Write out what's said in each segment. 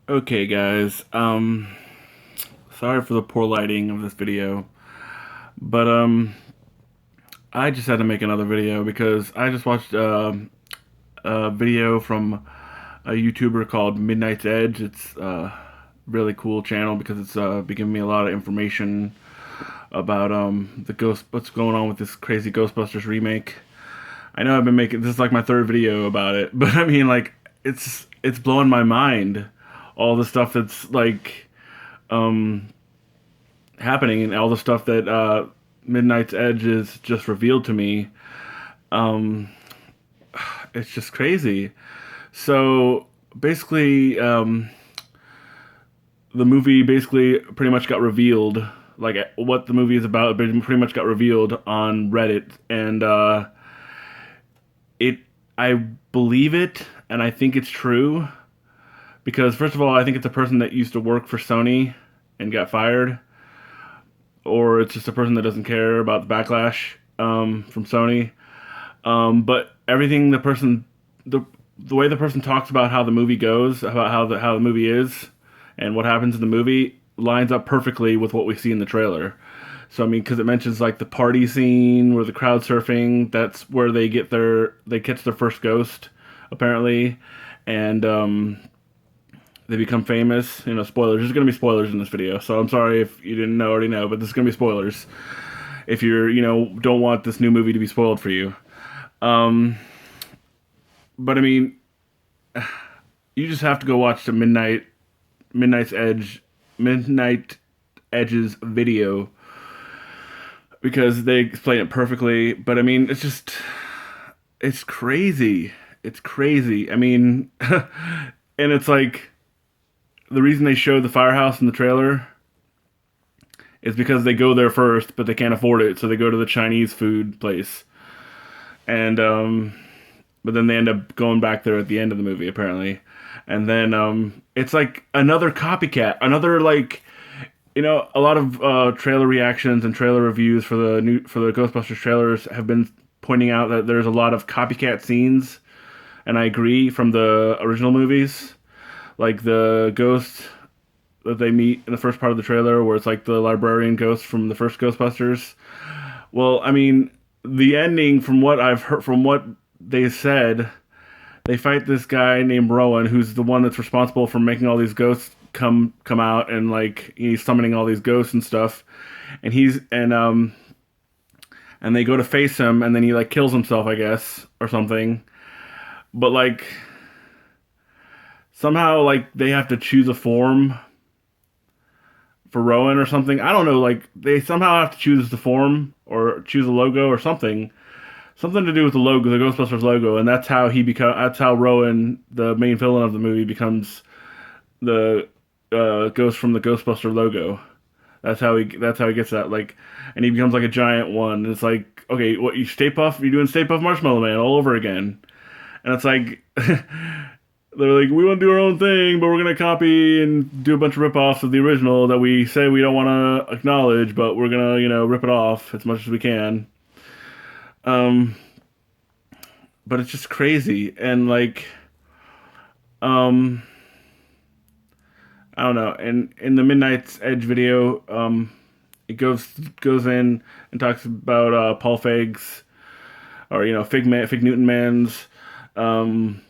Okay, guys. Sorry for the poor lighting of this video, but I just had to make another video because I just watched a video from a YouTuber called Midnight's Edge. It's a really cool channel because it's been giving me a lot of information about what's going on with this crazy Ghostbusters remake. I know I've been making this is like my third video about it, but I mean like it's blowing my mind all the stuff that's like um happening and all the stuff that Midnight's Edge is just revealed to me. Um, it's just crazy. So basically, the movie basically pretty much got revealed. Like what the movie is about, but pretty much got revealed on Reddit, and it I believe it, and I think it's true because first of all, I think it's a person that used to work for Sony and got fired, or it's just a person that doesn't care about the backlash from Sony. But everything the way the person talks about how the movie goes, about how the movie is, and what happens in the movie lines up perfectly with what we see in the trailer. So I mean, because it mentions like the party scene where the crowd surfing, that's where they catch their first ghost, apparently, and they become famous. You know, spoilers. There's gonna be spoilers in this video, so I'm sorry if you didn't already know, but there's gonna be spoilers if you're don't want this new movie to be spoiled for you. Um, but I mean, you just have to go watch the Midnight's Edge Midnight Edge's video because they explain it perfectly. But I mean, it's crazy. It's crazy. I mean, and it's like the reason they showed the firehouse in the trailer is because they go there first, but they can't afford it, so they go to the Chinese food place. And but then they end up going back there at the end of the movie apparently. And then it's like another copycat, another like a lot of trailer reactions and trailer reviews for the Ghostbusters trailers have been pointing out that there's a lot of copycat scenes, and I agree from the original movies, like the ghost that they meet in the first part of the trailer, where it's like the librarian ghost from the first Ghostbusters. Well, I mean, the ending, from what I've heard, from what they said, they fight this guy named Rowan, who's the one that's responsible for making all these ghosts come out, and like he's summoning all these ghosts and stuff. And they go to face him, and then he like kills himself, I guess, or something. But like somehow like they have to choose a form for Rowan or something. I don't know. Like they somehow have to choose the form or choose a logo or something to do with the logo, the Ghostbusters logo, and that's how That's how Rowan, the main villain of the movie, becomes the ghost from the Ghostbuster logo. That's how he gets that. Like, and he becomes like a giant one. It's like, okay, what you Stay Puff? You're doing Stay Puff Marshmallow Man all over again, and it's like. They're like, we want to do our own thing, but we're gonna copy and do a bunch of rip-offs of the original that we say we don't want to acknowledge, but we're gonna, rip it off as much as we can. Um, but it's just crazy, and like, um, I don't know. And in the Midnight's Edge video, it goes in and talks about Paul Feig's, or Fig Newton Man's, um,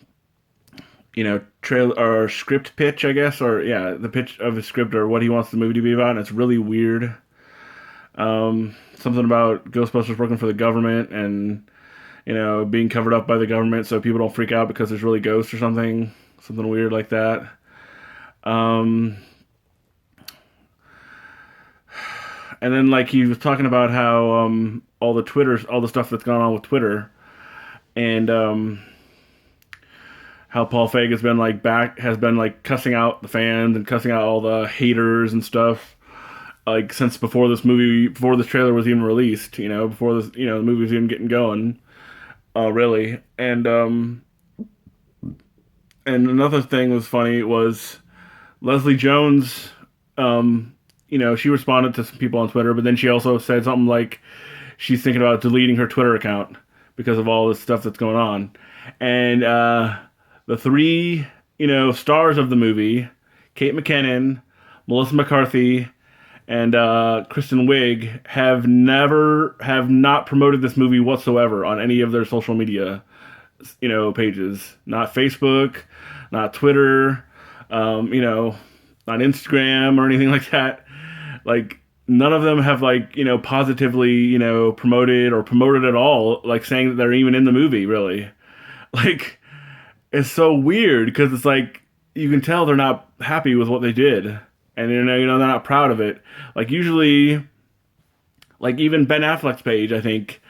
trail or script pitch, I guess, or yeah, the pitch of his script or what he wants the movie to be about. And it's really weird. Something about Ghostbusters working for the government and being covered up by the government so people don't freak out because there's really ghosts or something weird like that. Um, and then like he was talking about how all the stuff that's gone on with Twitter, and how Paul Feig has been like cussing out the fans and cussing out all the haters and stuff, like since before this trailer was even released, before this, the movie was even getting going, really. And another thing was funny was Leslie Jones. She responded to some people on Twitter, but then she also said something like she's thinking about deleting her Twitter account because of all this stuff that's going on. And the three, stars of the movie Kate McKinnon, Melissa McCarthy, and Kristen Wiig have not promoted this movie whatsoever on any of their social media, pages. Not Facebook, not Twitter, not Instagram or anything like that. Like none of them have positively promoted at all, like saying that they're even in the movie. Really, like it's so weird because it's like you can tell they're not happy with what they did, and they're not proud of it. Like usually, like even Ben Affleck's page, I think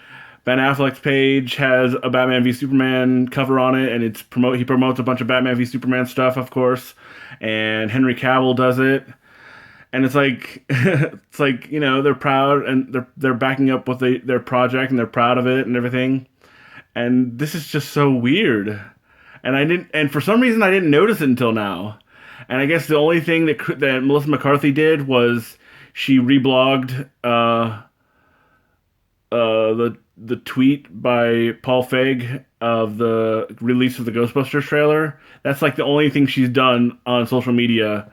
Ben Affleck's page has a Batman v Superman cover on it, and he promotes a bunch of Batman v Superman stuff, of course, and Henry Cavill does it, and it's like they're proud and they're backing up with their project and they're proud of it and everything, and this is just so weird, and for some reason I didn't notice it until now, and I guess the only thing that Melissa McCarthy did was she reblogged the tweet by Paul Feig of the release of the Ghostbusters trailer. That's like the only thing she's done on social media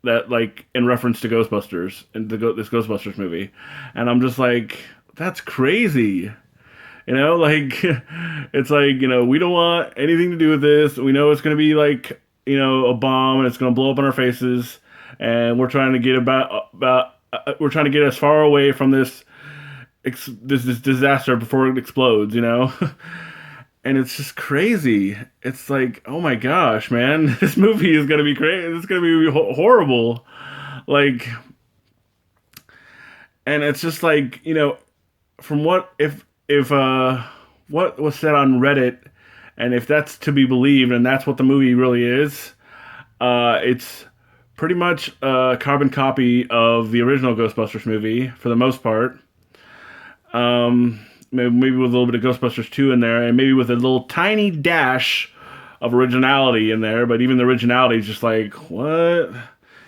that like in reference to Ghostbusters and this Ghostbusters movie. And I'm just like, that's crazy. Like it's like, we don't want anything to do with this. We know it's going to be like, a bomb and it's going to blow up in our faces. And we're trying to get we're trying to get as far away from this disaster before it explodes, And it's just crazy. It's like, oh my gosh, man, this movie is gonna be crazy. It's gonna be horrible. Like, and it's just like, from what what was said on Reddit, and if that's to be believed, and that's what the movie really is, it's pretty much a carbon copy of the original Ghostbusters movie for the most part. Maybe with a little bit of Ghostbusters 2 in there, and maybe with a little tiny dash of originality in there, but even the originality is just like, what?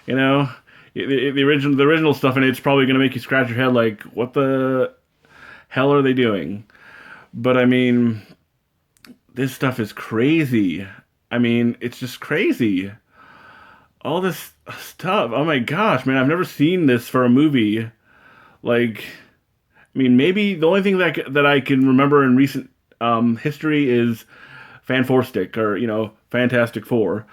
The original stuff in it's probably going to make you scratch your head like, what the hell are they doing? But I mean, this stuff is crazy. I mean, it's just crazy. All this stuff. Oh my gosh, man, I've never seen this for a movie. Like, I mean, maybe the only thing that I can remember in recent history is Fan Four Stick or Fantastic Four.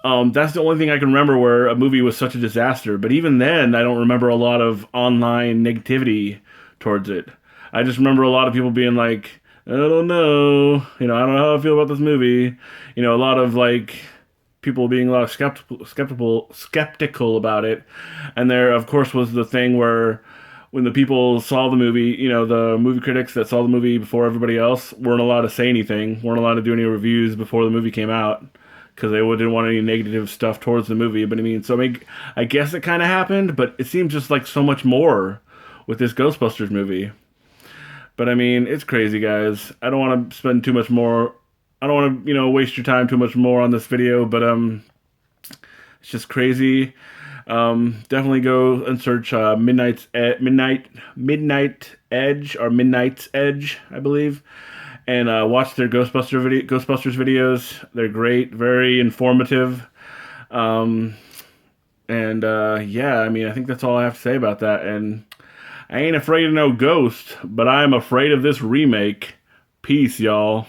That's the only thing I can remember where a movie was such a disaster. But even then, I don't remember a lot of online negativity towards it. I just remember a lot of people being like, I don't know, I don't know how I feel about this movie. A lot of like people being a lot of skeptical about it. And there, of course, was the thing where when the people saw the movie, the movie critics that saw the movie before everybody else weren't allowed to say anything, weren't allowed to do any reviews before the movie came out because they didn't want any negative stuff towards the movie. But I mean, I guess it kind of happened, but it seems just like so much more with this Ghostbusters movie. But I mean, it's crazy, guys. I don't want to spend too much more. I don't want to, waste your time too much more on this video, but it's just crazy. Definitely go and search Midnight's Edge, I believe, and watch their Ghostbusters videos. They're great, very informative. Yeah, I mean, I think that's all I have to say about that. And I ain't afraid of no ghost, but I'm afraid of this remake. Peace, y'all.